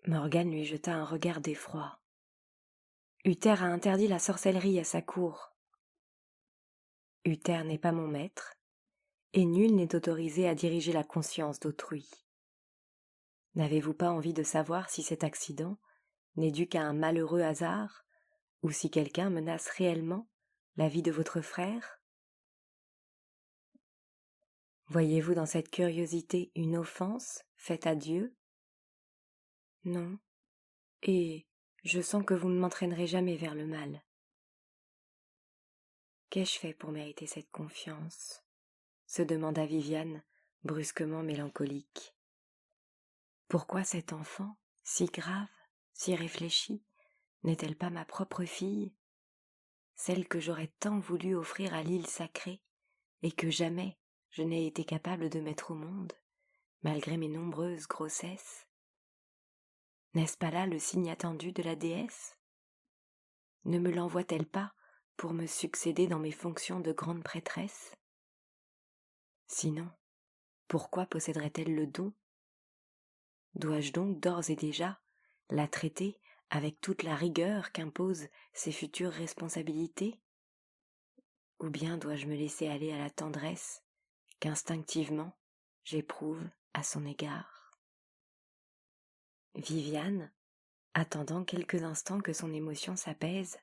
Morgane lui jeta un regard d'effroi. Uther a interdit la sorcellerie à sa cour. Uther n'est pas mon maître, et nul n'est autorisé à diriger la conscience d'autrui. N'avez-vous pas envie de savoir si cet accident n'est dû qu'à un malheureux hasard, ou si quelqu'un menace réellement la vie de votre frère? Voyez-vous dans cette curiosité une offense faite à Dieu? Non, et je sens que vous ne m'entraînerez jamais vers le mal. Qu'ai-je fait pour mériter cette confiance? Se demanda Viviane, brusquement mélancolique. Pourquoi cette enfant, si grave, si réfléchie, n'est-elle pas ma propre fille, celle que j'aurais tant voulu offrir à l'île sacrée, et que jamais je n'ai été capable de mettre au monde, malgré mes nombreuses grossesses? N'est-ce pas là le signe attendu de la déesse? Ne me l'envoie-t-elle pas pour me succéder dans mes fonctions de grande prêtresse? Sinon, pourquoi posséderait-elle le don? Dois-je donc d'ores et déjà la traiter avec toute la rigueur qu'imposent ses futures responsabilités? Ou bien dois-je me laisser aller à la tendresse qu'instinctivement j'éprouve à son égard? Viviane, attendant quelques instants que son émotion s'apaise,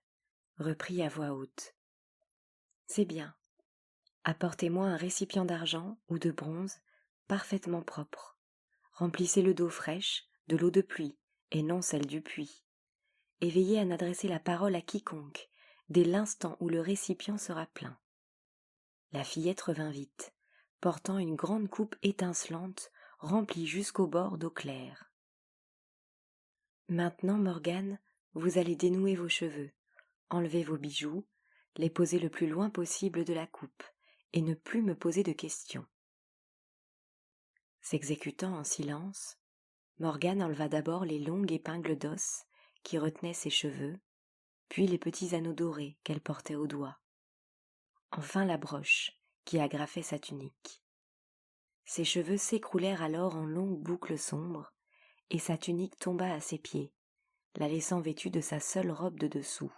reprit à voix haute. « C'est bien. Apportez-moi un récipient d'argent ou de bronze parfaitement propre. Remplissez-le d'eau fraîche, de l'eau de pluie, et non celle du puits. Et veillez à n'adresser la parole à quiconque, dès l'instant où le récipient sera plein. » La fillette revint vite, portant une grande coupe étincelante, remplie jusqu'au bord d'eau claire. « Maintenant, Morgane, vous allez dénouer vos cheveux, enlever vos bijoux, les poser le plus loin possible de la coupe, et ne plus me poser de questions. » S'exécutant en silence, Morgane enleva d'abord les longues épingles d'os qui retenaient ses cheveux, puis les petits anneaux dorés qu'elle portait au doigt, enfin la broche qui agrafait sa tunique. Ses cheveux s'écroulèrent alors en longues boucles sombres, et sa tunique tomba à ses pieds, la laissant vêtue de sa seule robe de dessous.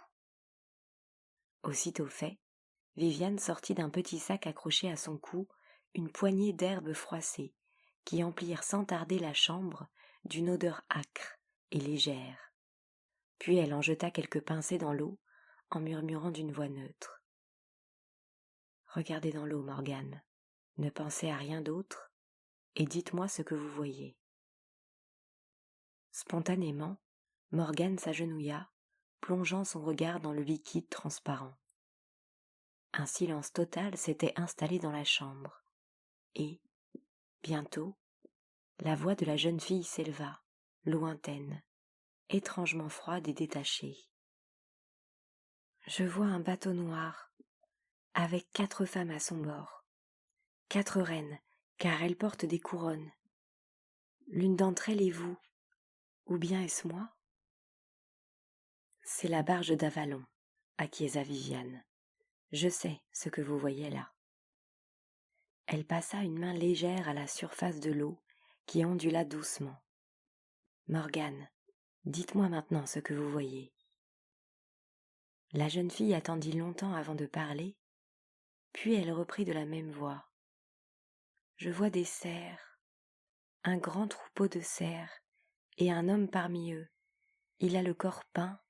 Aussitôt fait, Viviane sortit d'un petit sac accroché à son cou une poignée d'herbes froissées, qui emplirent sans tarder la chambre d'une odeur âcre et légère. Puis elle en jeta quelques pincées dans l'eau, en murmurant d'une voix neutre. « Regardez dans l'eau, Morgane, ne pensez à rien d'autre, et dites-moi ce que vous voyez. » Spontanément, Morgane s'agenouilla, plongeant son regard dans le liquide transparent. Un silence total s'était installé dans la chambre, et, bientôt, la voix de la jeune fille s'éleva, lointaine, étrangement froide et détachée. « Je vois un bateau noir, avec 4 femmes à son bord, 4 reines, car elles portent des couronnes. L'une d'entre elles est vous, ou bien est-ce moi? » « C'est la barge d'Avalon, » acquiesça Viviane. « Je sais ce que vous voyez là. » Elle passa une main légère à la surface de l'eau qui ondula doucement. « Morgane, dites-moi maintenant ce que vous voyez. » La jeune fille attendit longtemps avant de parler, puis elle reprit de la même voix. « Je vois des cerfs, un grand troupeau de cerfs, et un homme parmi eux. Il a le corps peint,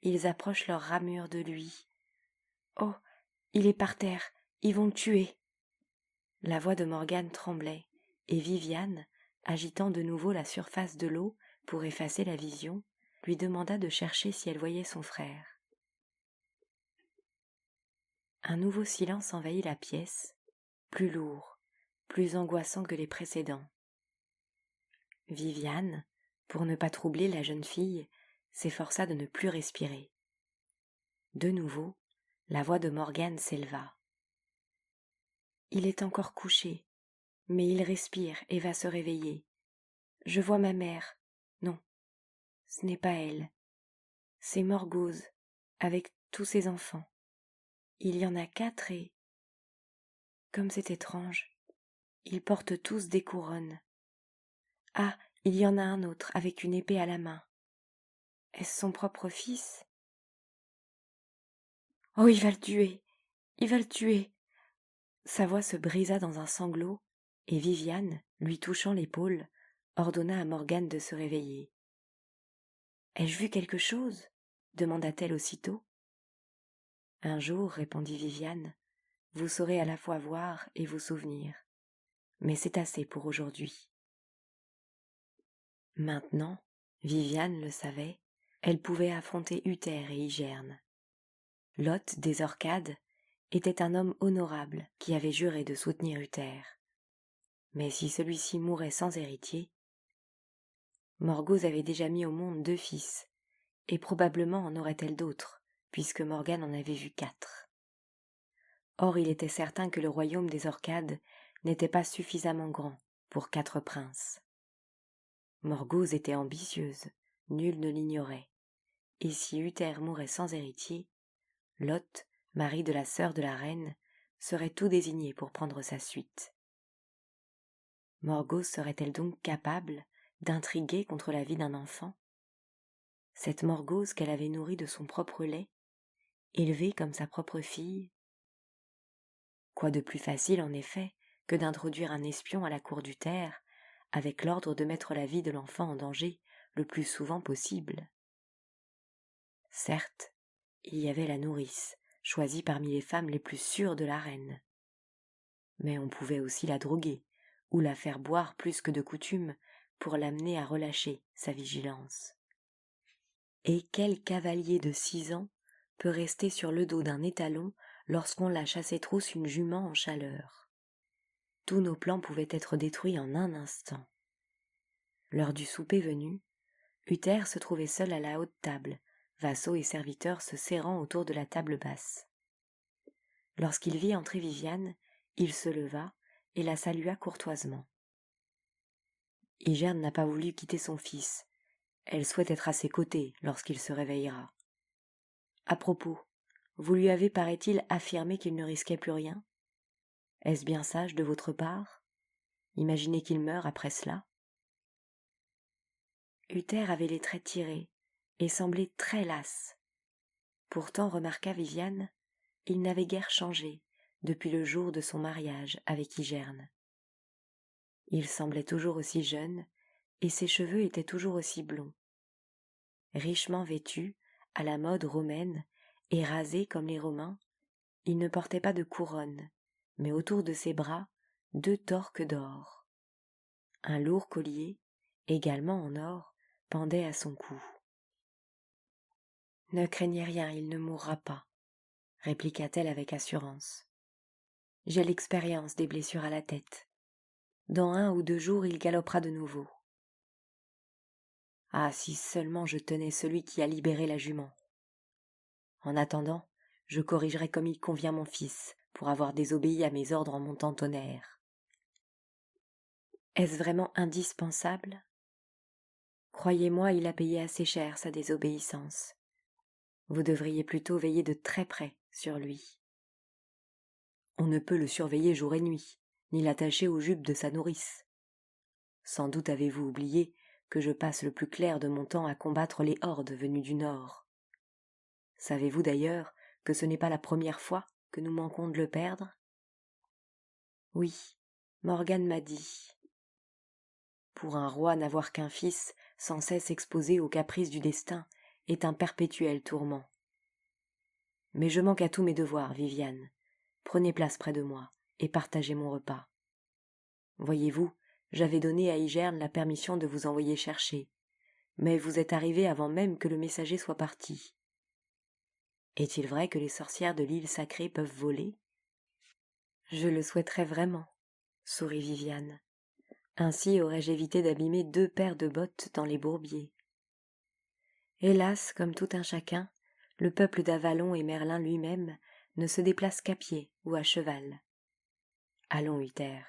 ils approchent leurs ramures de lui. Oh, il est par terre, ils vont le tuer !» La voix de Morgane tremblait, et Viviane, agitant de nouveau la surface de l'eau pour effacer la vision, lui demanda de chercher si elle voyait son frère. Un nouveau silence envahit la pièce, plus lourd, plus angoissant que les précédents. Viviane, pour ne pas troubler la jeune fille, s'efforça de ne plus respirer. De nouveau, la voix de Morgane s'éleva. « Il est encore couché, mais il respire et va se réveiller. Je vois ma mère. Non, ce n'est pas elle. C'est Morgause, avec tous ses enfants. Il y en a 4 et... Comme c'est étrange, ils portent tous des couronnes. Ah, il y en a un autre avec une épée à la main. Est-ce son propre fils? Oh, il va le tuer! Il va le tuer! Sa voix se brisa dans un sanglot, et Viviane, lui touchant l'épaule, ordonna à Morgane de se réveiller. Ai-je vu quelque chose? Demanda-t-elle aussitôt. Un jour, répondit Viviane, vous saurez à la fois voir et vous souvenir. Mais c'est assez pour aujourd'hui. Maintenant, Viviane le savait, elle pouvait affronter Uther et Igerne. L'hôte des Orcades était un homme honorable qui avait juré de soutenir Uther. Mais si celui-ci mourait sans héritier, Morgause avait déjà mis au monde 2 fils, et probablement en aurait-elle d'autres, puisque Morgane en avait vu 4. Or il était certain que le royaume des Orcades n'était pas suffisamment grand pour 4 princes. Morgause était ambitieuse, nul ne l'ignorait, et si Uther mourait sans héritier, Lot, mari de la sœur de la reine, serait tout désigné pour prendre sa suite. Morgause serait-elle donc capable d'intriguer contre la vie d'un enfant? Cette Morgause qu'elle avait nourrie de son propre lait, élevée comme sa propre fille? Quoi de plus facile, en effet, que d'introduire un espion à la cour d'Uther, avec l'ordre de mettre la vie de l'enfant en danger le plus souvent possible? Certes, il y avait la nourrice, choisie parmi les femmes les plus sûres de la reine. Mais on pouvait aussi la droguer, ou la faire boire plus que de coutume, pour l'amener à relâcher sa vigilance. Et quel cavalier de 6 ans peut rester sur le dos d'un étalon lorsqu'on l'a chassé trousse une jument en chaleur? Tous nos plans pouvaient être détruits en un instant. L'heure du souper venue, Uther se trouvait seul à la haute table, vassaux et serviteurs se serrant autour de la table basse. Lorsqu'il vit entrer Viviane, il se leva et la salua courtoisement. Igerne n'a pas voulu quitter son fils. Elle souhaite être à ses côtés lorsqu'il se réveillera. À propos, vous lui avez, paraît-il, affirmé qu'il ne risquait plus rien? Est-ce bien sage de votre part? Imaginez qu'il meure après cela. Uther avait les traits tirés et semblait très las. Pourtant, remarqua Viviane, il n'avait guère changé depuis le jour de son mariage avec Igerne. Il semblait toujours aussi jeune et ses cheveux étaient toujours aussi blonds. Richement vêtu, à la mode romaine, et rasé comme les Romains, il ne portait pas de couronne, mais autour de ses bras 2 torques d'or. Un lourd collier, également en or, pendait à son cou. « Ne craignez rien, il ne mourra pas, » répliqua-t-elle avec assurance. « J'ai l'expérience des blessures à la tête. Dans 1 ou 2 jours, il galopera de nouveau. » Ah, si seulement je tenais celui qui a libéré la jument. En attendant, je corrigerai comme il convient mon fils, pour avoir désobéi à mes ordres en montant tonnerre. Est-ce vraiment indispensable? Croyez-moi, il a payé assez cher sa désobéissance. Vous devriez plutôt veiller de très près sur lui. On ne peut le surveiller jour et nuit, ni l'attacher aux jupes de sa nourrice. Sans doute avez-vous oublié que je passe le plus clair de mon temps à combattre les hordes venues du Nord. Savez-vous d'ailleurs que ce n'est pas la première fois que nous manquons de le perdre? Oui, Morgane m'a dit. Pour un roi, n'avoir qu'un fils, sans cesse exposé aux caprices du destin, est un perpétuel tourment. Mais je manque à tous mes devoirs, Viviane. Prenez place près de moi, et partagez mon repas. Voyez-vous, j'avais donné à Igerne la permission de vous envoyer chercher, mais vous êtes arrivé avant même que le messager soit parti. Est-il vrai que les sorcières de l'île sacrée peuvent voler? Je le souhaiterais vraiment, sourit Viviane. Ainsi aurais-je évité d'abîmer 2 paires de bottes dans les bourbiers. Hélas, comme tout un chacun, le peuple d'Avalon et Merlin lui-même ne se déplace qu'à pied ou à cheval. Allons, Uther,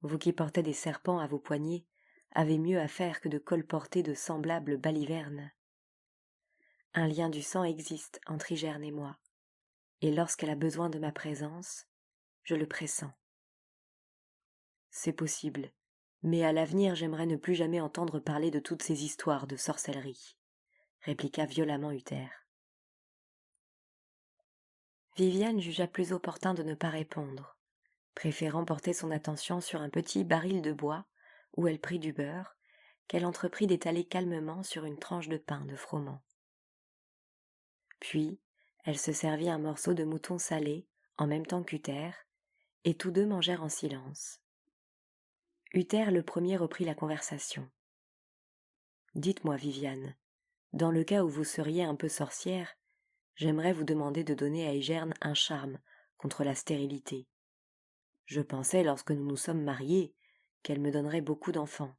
vous qui portez des serpents à vos poignets, avez mieux à faire que de colporter de semblables balivernes. Un lien du sang existe entre Igerne et moi, et lorsqu'elle a besoin de ma présence, je le pressens. C'est possible, Mais à l'avenir, j'aimerais ne plus jamais entendre parler de toutes ces histoires de sorcellerie, répliqua violemment Uther. Viviane jugea plus opportun de ne pas répondre, préférant porter son attention sur un petit baril de bois où elle prit du beurre, qu'elle entreprit d'étaler calmement sur une tranche de pain de froment. Puis, elle se servit un morceau de mouton salé en même temps qu'Uther, et tous deux mangèrent en silence. Uther le premier reprit la conversation. « Dites-moi, Viviane, dans le cas où vous seriez un peu sorcière, j'aimerais vous demander de donner à Égerne un charme contre la stérilité. Je pensais, lorsque nous nous sommes mariés, qu'elle me donnerait beaucoup d'enfants.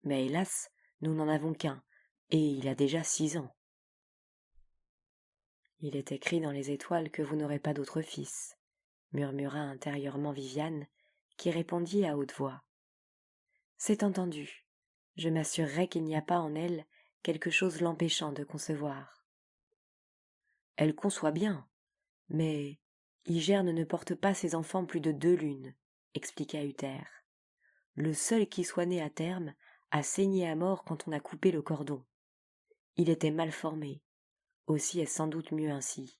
Mais hélas, nous n'en avons qu'un, et il a déjà 6 ans. Il est écrit dans les étoiles que vous n'aurez pas d'autre fils, murmura intérieurement Viviane, qui répondit à haute voix. C'est entendu. Je m'assurerai qu'il n'y a pas en elle quelque chose l'empêchant de concevoir. Elle conçoit bien, mais Ygerne ne porte pas ses enfants plus de 2 lunes, expliqua Uther. Le seul qui soit né à terme a saigné à mort quand on a coupé le cordon. Il était mal formé. Aussi est-ce sans doute mieux ainsi.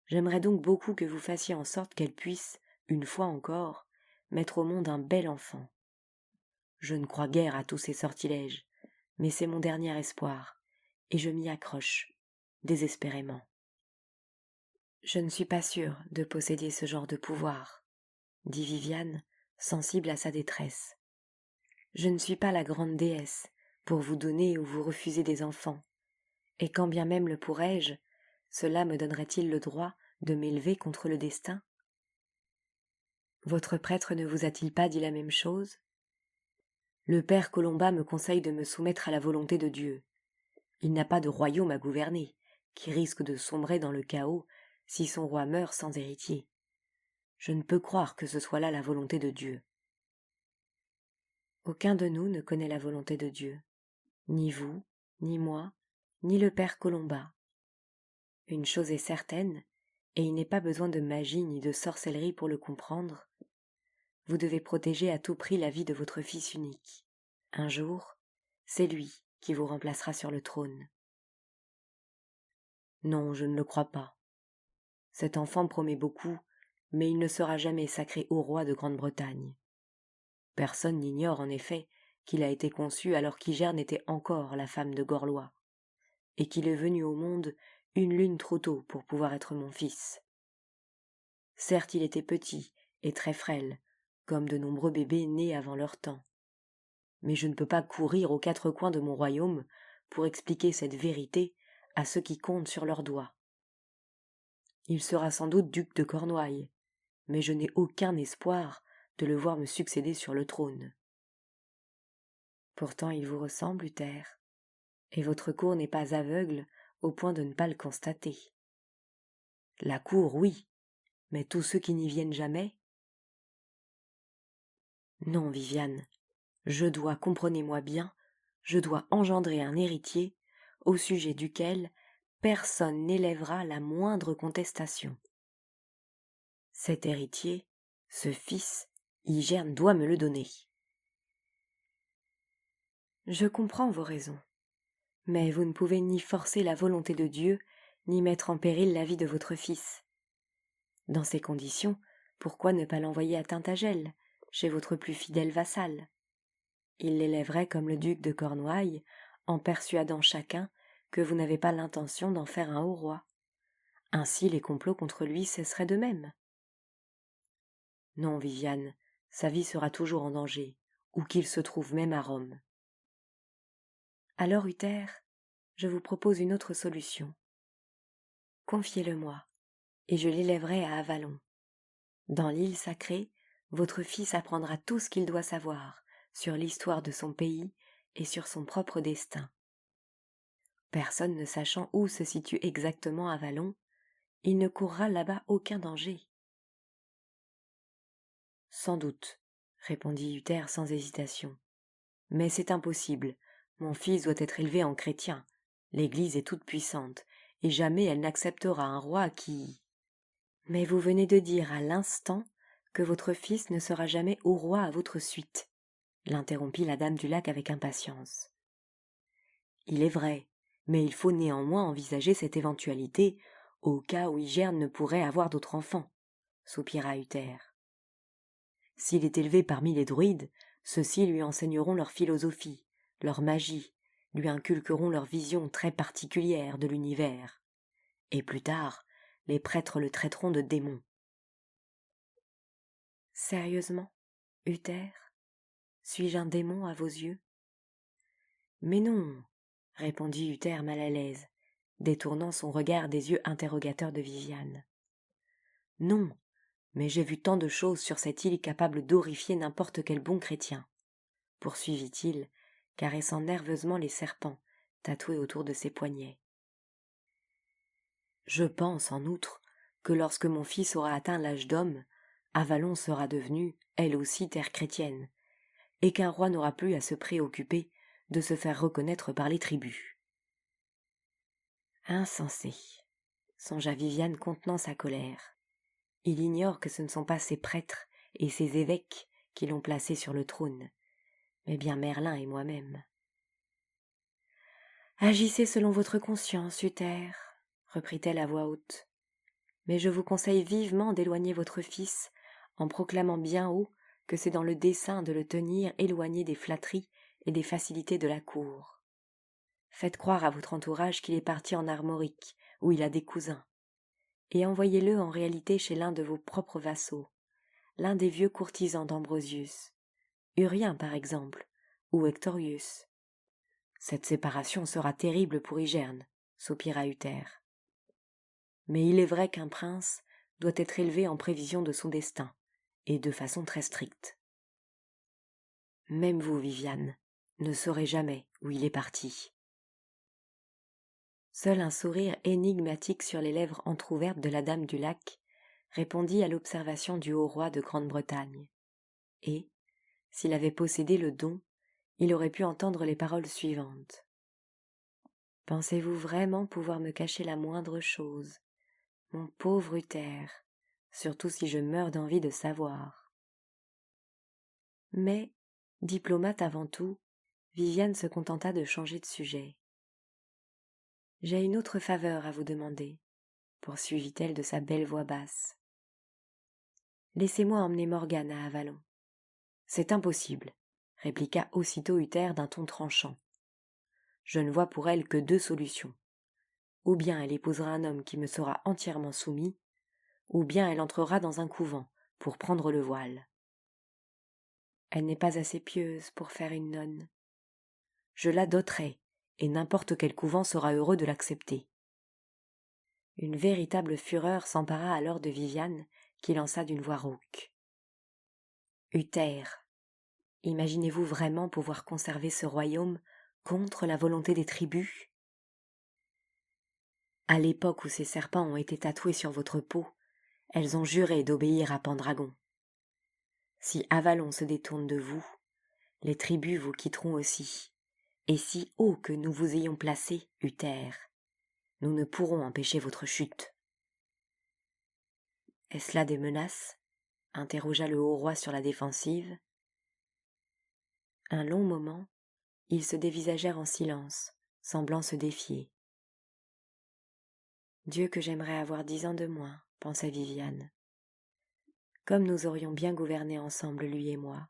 J'aimerais donc beaucoup que vous fassiez en sorte qu'elle puisse, une fois encore, mettre au monde un bel enfant. Je ne crois guère à tous ces sortilèges, mais c'est mon dernier espoir, et je m'y accroche, désespérément. Je ne suis pas sûre de posséder ce genre de pouvoir, dit Viviane, sensible à sa détresse. Je ne suis pas la grande déesse pour vous donner ou vous refuser des enfants, et quand bien même le pourrais-je, cela me donnerait-il le droit de m'élever contre le destin? Votre prêtre ne vous a-t-il pas dit la même chose? Le père Colomba me conseille de me soumettre à la volonté de Dieu. Il n'a pas de royaume à gouverner, qui risque de sombrer dans le chaos si son roi meurt sans héritier. Je ne peux croire que ce soit là la volonté de Dieu. Aucun de nous ne connaît la volonté de Dieu, ni vous, ni moi, ni le père Colomba. Une chose est certaine, et il n'est pas besoin de magie ni de sorcellerie pour le comprendre. Vous devez protéger à tout prix la vie de votre fils unique. Un jour, c'est lui qui vous remplacera sur le trône. Non, je ne le crois pas. Cet enfant promet beaucoup, mais il ne sera jamais sacré au roi de Grande-Bretagne. Personne n'ignore en effet qu'il a été conçu alors qu'Ygerne était encore la femme de Gorlois, et qu'il est venu au monde une lune trop tôt pour pouvoir être mon fils. Certes, il était petit et très frêle, comme de nombreux bébés nés avant leur temps. Mais je ne peux pas courir aux 4 coins de mon royaume pour expliquer cette vérité à ceux qui comptent sur leurs doigts. Il sera sans doute duc de Cornouailles, mais je n'ai aucun espoir de le voir me succéder sur le trône. Pourtant il vous ressemble, Uther, et votre cour n'est pas aveugle au point de ne pas le constater. La cour, oui, mais tous ceux qui n'y viennent jamais? Non, Viviane, je dois, comprenez-moi bien, je dois engendrer un héritier au sujet duquel personne n'élèvera la moindre contestation. Cet héritier, ce fils, Ygerne doit me le donner. Je comprends vos raisons, mais vous ne pouvez ni forcer la volonté de Dieu, ni mettre en péril la vie de votre fils. Dans ces conditions, pourquoi ne pas l'envoyer à Tintagel, chez votre plus fidèle vassal? Il l'élèverait comme le duc de Cornouailles, en persuadant chacun que vous n'avez pas l'intention d'en faire un haut roi. Ainsi les complots contre lui cesseraient de même. Non, Viviane, sa vie sera toujours en danger, où qu'il se trouve même à Rome. Alors, Uther, je vous propose une autre solution. Confiez-le-moi, et je l'élèverai à Avalon. Dans l'île sacrée, votre fils apprendra tout ce qu'il doit savoir sur l'histoire de son pays et sur son propre destin. Personne ne sachant où se situe exactement Avalon, il ne courra là-bas aucun danger. Sans doute, répondit Uther sans hésitation. Mais c'est impossible. Mon fils doit être élevé en chrétien. L'Église est toute puissante, et jamais elle n'acceptera un roi qui... Mais vous venez de dire à l'instant que votre fils ne sera jamais haut roi à votre suite, l'interrompit la dame du lac avec impatience. Il est vrai, mais il faut néanmoins envisager cette éventualité au cas où Igerne ne pourrait avoir d'autres enfants, soupira Uther. S'il est élevé parmi les druides, ceux-ci lui enseigneront leur philosophie, leur magie, lui inculqueront leur vision très particulière de l'univers. Et plus tard, les prêtres le traiteront de démon. Sérieusement, Uther, suis-je un démon à vos yeux? Mais non, répondit Uther mal à l'aise, détournant son regard des yeux interrogateurs de Viviane. Non, mais j'ai vu tant de choses sur cette île capables d'horrifier n'importe quel bon chrétien, poursuivit-il, caressant nerveusement les serpents tatoués autour de ses poignets. Je pense, en outre, que lorsque mon fils aura atteint l'âge d'homme, Avalon sera devenue, elle aussi, terre chrétienne, et qu'un roi n'aura plus à se préoccuper de se faire reconnaître par les tribus. Insensé, songea Viviane contenant sa colère. Il ignore que ce ne sont pas ses prêtres et ses évêques qui l'ont placé sur le trône, mais bien Merlin et moi-même. Agissez selon votre conscience, Uther, reprit-elle à voix haute. Mais je vous conseille vivement d'éloigner votre fils, en proclamant bien haut que c'est dans le dessein de le tenir éloigné des flatteries et des facilités de la cour. Faites croire à votre entourage qu'il est parti en Armorique, où il a des cousins, et envoyez-le en réalité chez l'un de vos propres vassaux, l'un des vieux courtisans d'Ambrosius, Urien par exemple, ou Hectorius. Cette séparation sera terrible pour Igerne, soupira Uther. Mais il est vrai qu'un prince doit être élevé en prévision de son destin, et de façon très stricte. Même vous, Viviane, ne saurez jamais où il est parti. Seul un sourire énigmatique sur les lèvres entr'ouvertes de la dame du lac répondit à l'observation du haut roi de Grande-Bretagne. Et, s'il avait possédé le don, il aurait pu entendre les paroles suivantes. « Pensez-vous vraiment pouvoir me cacher la moindre chose, mon pauvre Uther, surtout si je meurs d'envie de savoir ?» Mais, diplomate avant tout, Viviane se contenta de changer de sujet. « J'ai une autre faveur à vous demander, » poursuivit-elle de sa belle voix basse. « Laissez-moi emmener Morgane à Avalon. »« C'est impossible, » répliqua aussitôt Uther d'un ton tranchant. « Je ne vois pour elle que deux solutions. Ou bien elle épousera un homme qui me sera entièrement soumis, ou bien elle entrera dans un couvent pour prendre le voile. Elle n'est pas assez pieuse pour faire une nonne. Je la doterai, et n'importe quel couvent sera heureux de l'accepter. » Une véritable fureur s'empara alors de Viviane, qui lança d'une voix rauque. « Uther, imaginez-vous vraiment pouvoir conserver ce royaume contre la volonté des tribus ? À l'époque où ces serpents ont été tatoués sur votre peau, elles ont juré d'obéir à Pendragon. Si Avalon se détourne de vous, les tribus vous quitteront aussi, et si haut que nous vous ayons placé, Uther, nous ne pourrons empêcher votre chute. » « Est-ce là des menaces ?» interrogea le haut roi sur la défensive. Un long moment, ils se dévisagèrent en silence, semblant se défier. « Dieu que j'aimerais avoir 10 ans de moins, » pensa Viviane. « Comme nous aurions bien gouverné ensemble, lui et moi.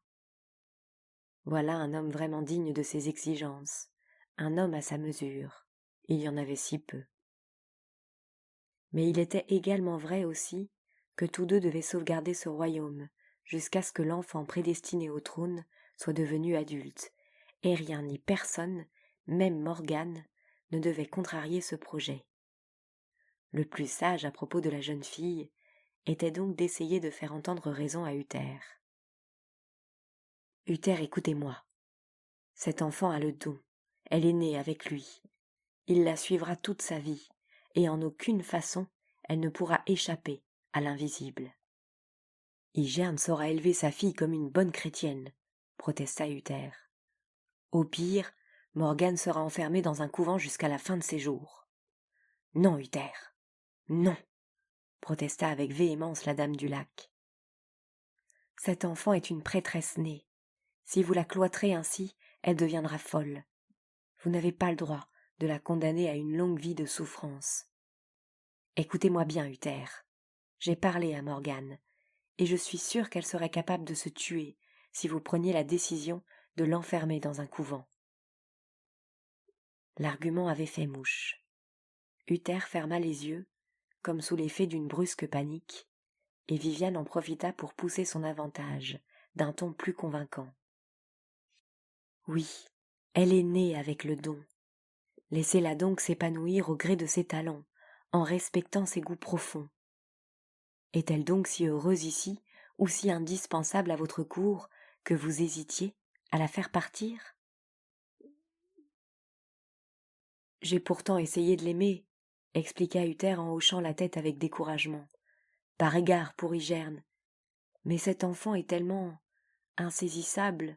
Voilà un homme vraiment digne de ses exigences, un homme à sa mesure. Il y en avait si peu. » Mais il était également vrai aussi que tous deux devaient sauvegarder ce royaume jusqu'à ce que l'enfant prédestiné au trône soit devenu adulte, et rien ni personne, même Morgane, ne devait contrarier ce projet. Le plus sage à propos de la jeune fille était donc d'essayer de faire entendre raison à Uther. « Uther, écoutez-moi. Cet enfant a le don, elle est née avec lui. Il la suivra toute sa vie, et en aucune façon elle ne pourra échapper à l'invisible. » « Igerne saura élever sa fille comme une bonne chrétienne, » protesta Uther. « Au pire, Morgane sera enfermée dans un couvent jusqu'à la fin de ses jours. »« Non, Uther, non !» protesta avec véhémence la dame du lac. « Cet enfant est une prêtresse née. Si vous la cloîtrez ainsi, elle deviendra folle. Vous n'avez pas le droit de la condamner à une longue vie de souffrance. Écoutez-moi bien, Uther. J'ai parlé à Morgane, et je suis sûre qu'elle serait capable de se tuer si vous preniez la décision de l'enfermer dans un couvent. » L'argument avait fait mouche. Uther ferma les yeux, comme sous l'effet d'une brusque panique, et Viviane en profita pour pousser son avantage, d'un ton plus convaincant. « Oui, elle est née avec le don. Laissez-la donc s'épanouir au gré de ses talents, en respectant ses goûts profonds. Est-elle donc si heureuse ici, ou si indispensable à votre cour, que vous hésitiez à la faire partir ? » « J'ai pourtant essayé de l'aimer, » expliqua Uther en hochant la tête avec découragement, « par égard pour Igerne. Mais cet enfant est tellement insaisissable. »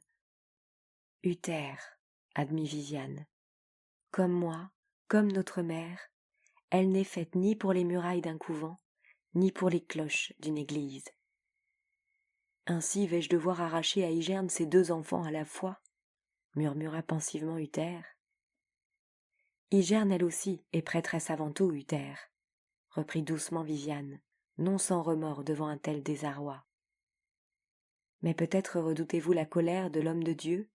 « Uther, » admit Viviane, « comme moi, comme notre mère, elle n'est faite ni pour les murailles d'un couvent, ni pour les cloches d'une église. Ainsi vais-je devoir arracher à Igerne ses 2 enfants à la fois, murmura pensivement Uther. Igerne elle aussi est prêtresse avant tout, Uther, reprit doucement Viviane, non sans remords devant un tel désarroi. Mais peut-être redoutez-vous la colère de l'homme de Dieu,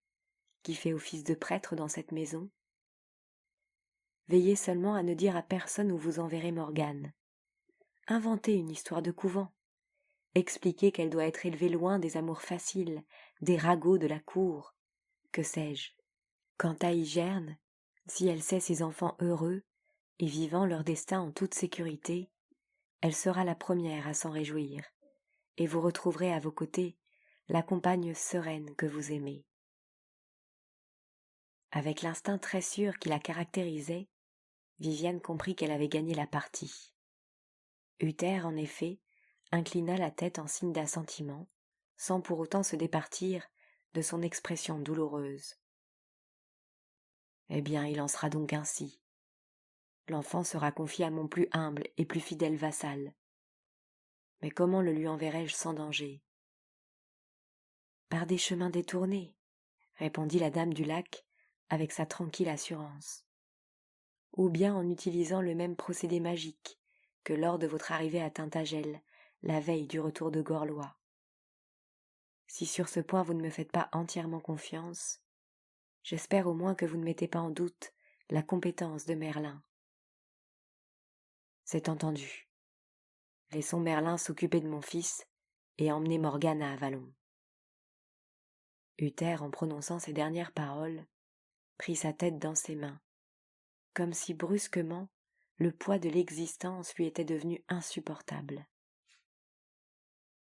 qui fait office de prêtre dans cette maison. Veillez seulement à ne dire à personne où vous enverrez Morgane. Inventez une histoire de couvent. Expliquez qu'elle doit être élevée loin des amours faciles, des ragots de la cour. Que sais-je ? Quant à Igerne, si elle sait ses enfants heureux et vivant leur destin en toute sécurité, elle sera la première à s'en réjouir, et vous retrouverez à vos côtés la compagne sereine que vous aimez. Avec l'instinct très sûr qui la caractérisait, Viviane comprit qu'elle avait gagné la partie. Uther, en effet, inclina la tête en signe d'assentiment, sans pour autant se départir de son expression douloureuse. « Eh bien, il en sera donc ainsi. L'enfant sera confié à mon plus humble et plus fidèle vassal. Mais comment le lui enverrai-je sans danger ? » ?»« Par des chemins détournés, » répondit la dame du lac avec sa tranquille assurance. « Ou bien en utilisant le même procédé magique que lors de votre arrivée à Tintagel, la veille du retour de Gorlois. Si sur ce point vous ne me faites pas entièrement confiance, j'espère au moins que vous ne mettez pas en doute la compétence de Merlin. » »« C'est entendu. Laissons Merlin s'occuper de mon fils et emmener Morgane à Avalon. » Uther, en prononçant ces dernières paroles, prit sa tête dans ses mains, comme si brusquement le poids de l'existence lui était devenu insupportable.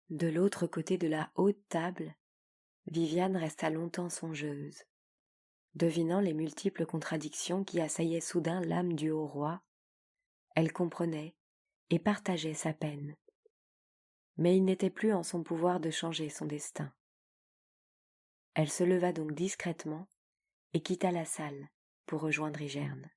De l'autre côté de la haute table, Viviane resta longtemps songeuse. Devinant les multiples contradictions qui assaillaient soudain l'âme du haut roi, elle comprenait et partageait sa peine. Mais il n'était plus en son pouvoir de changer son destin. Elle se leva donc discrètement et quitta la salle pour rejoindre Igerne.